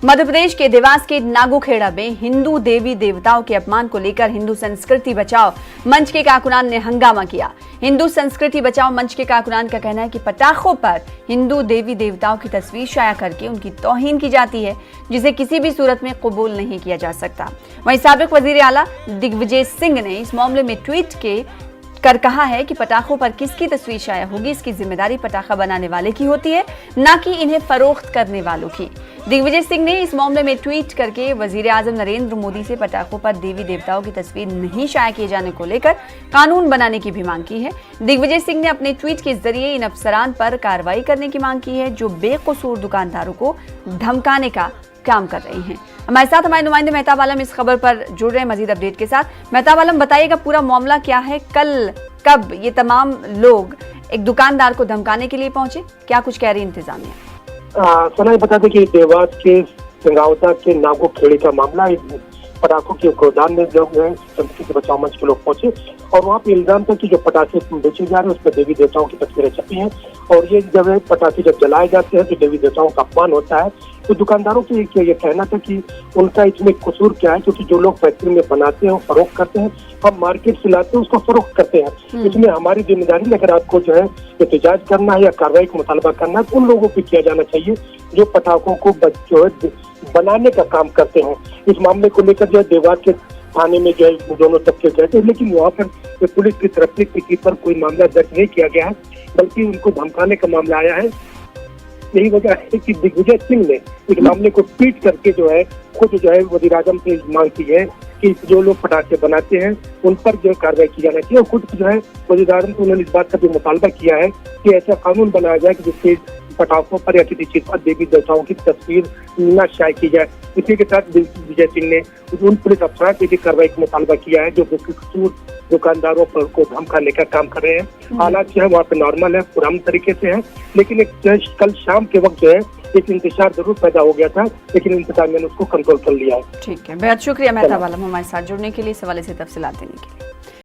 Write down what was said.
मध्य प्रदेश के देवास के नागोखेड़ा में हिंदू देवी देवताओं के अपमान को लेकर हिंदू संस्कृति बचाओ मंच के कारकुनान ने हंगामा किया। हिंदू संस्कृति बचाओ मंच के कारकुनान का कहना है कि पटाखों पर हिंदू देवी देवताओं की तस्वीर शाया करके उनकी तौहीन की जाती है, जिसे किसी भी सूरत में कबूल नहीं किया जा सकता। वहीं साबिक वजीर आला दिग्विजय सिंह ने इस मामले में ट्वीट कर कहा है कि पटाखों पर किसकी तस्वीर शाया होगी, इसकी जिम्मेदारी पटाखा बनाने वाले की होती है, न कि इन्हें फरोख्त करने वालों की। दिग्विजय सिंह ने इस मामले में ट्वीट करके वजीर आजम नरेंद्र मोदी से पटाखों पर देवी देवताओं की तस्वीर नहीं शाया किए जाने को लेकर कानून बनाने की भी मांग की है। दिग्विजय सिंह ने अपने ट्वीट के जरिए इन अफसरान पर कार्रवाई करने की मांग की है जो बेकसूर दुकानदारों को धमकाने का काम कर रहे हैं। हमारे साथ हमारे नुमाइंदे मेहताब आलम इस खबर पर जुड़ रहे हैं मजीद अपडेट के साथ। मेहताब आलम, बताइएगा पूरा मामला क्या है, कल कब ये तमाम लोग एक दुकानदार को धमकाने के लिए पहुंचे, क्या कुछ कह रही इंतजामिया? सना बता दें कि देवास के सिंगावता के नागोखेड़ी का मामला, पटाखों के गोदाम में लोग संस्कृति बचाओ मंच के लोग पहुंचे और वहाँ पे इल्जाम था कि जो पटाखे बेचे जा रहे हैं उसमें देवी देवताओं की तस्वीरें छपी हैं और ये जब पटाखे जब जलाए जाते हैं तो देवी देवताओं का अपमान होता है। तो दुकानदारों की ये कहना था कि उनका इसमें कसूर क्या है, क्योंकि जो लोग फैक्ट्री में बनाते हैं फरोख्त करते हैं, हम मार्केट से लाते हैं उसको फरोख्त करते हैं, इसमें हमारी जिम्मेदारी अगर आपको जो है एहतजाज करना है या कार्रवाई का मुतालबा करना है तो उन लोगों पे किया जाना चाहिए जो पटाखों को जो है बनाने का काम करते हैं। इस मामले को लेकर जो है देवास के थाने में जो है दोनों तबके गए थे, लेकिन वहाँ पर पुलिस की तरफ से किसी पर कोई मामला दर्ज नहीं किया गया है, बल्कि उनको धमकाने का मामला आया है। यही वजह है कि दिग्विजय सिंह ने इस मामले को ट्वीट करके जो है खुद जो है वजीर आजम से मांग की है कि जो लोग पटाखे बनाते हैं उन पर जो कार्रवाई की जाना चाहिए और खुद जो है वजीर आजम से उन्होंने इस बात का भी मुतालबा किया है कि ऐसा कानून बनाया जाए कि जिससे पटाखों पर या किसी चीज पर देवी देवताओं की तस्वीर न शाया की जाए। इसी के साथ दिग्विजय सिंह ने उन पुलिस अफसरान से भी कार्रवाई का मुतालबा किया है जो बेकसूर दुकानदारों पर को धमकाने का काम कर रहे हैं। हालात जो है वहाँ पे नॉर्मल है, पुराने तरीके से है, लेकिन एक कल शाम के वक्त जो है एक इंतजार जरूर पैदा हो गया था, लेकिन इंतजार मैंने उसको कंट्रोल कर लिया है। ठीक है, बेहद शुक्रिया मेहताब आलम हमारे साथ जुड़ने के लिए, इस हवाले से तफसीलात देने के लिए।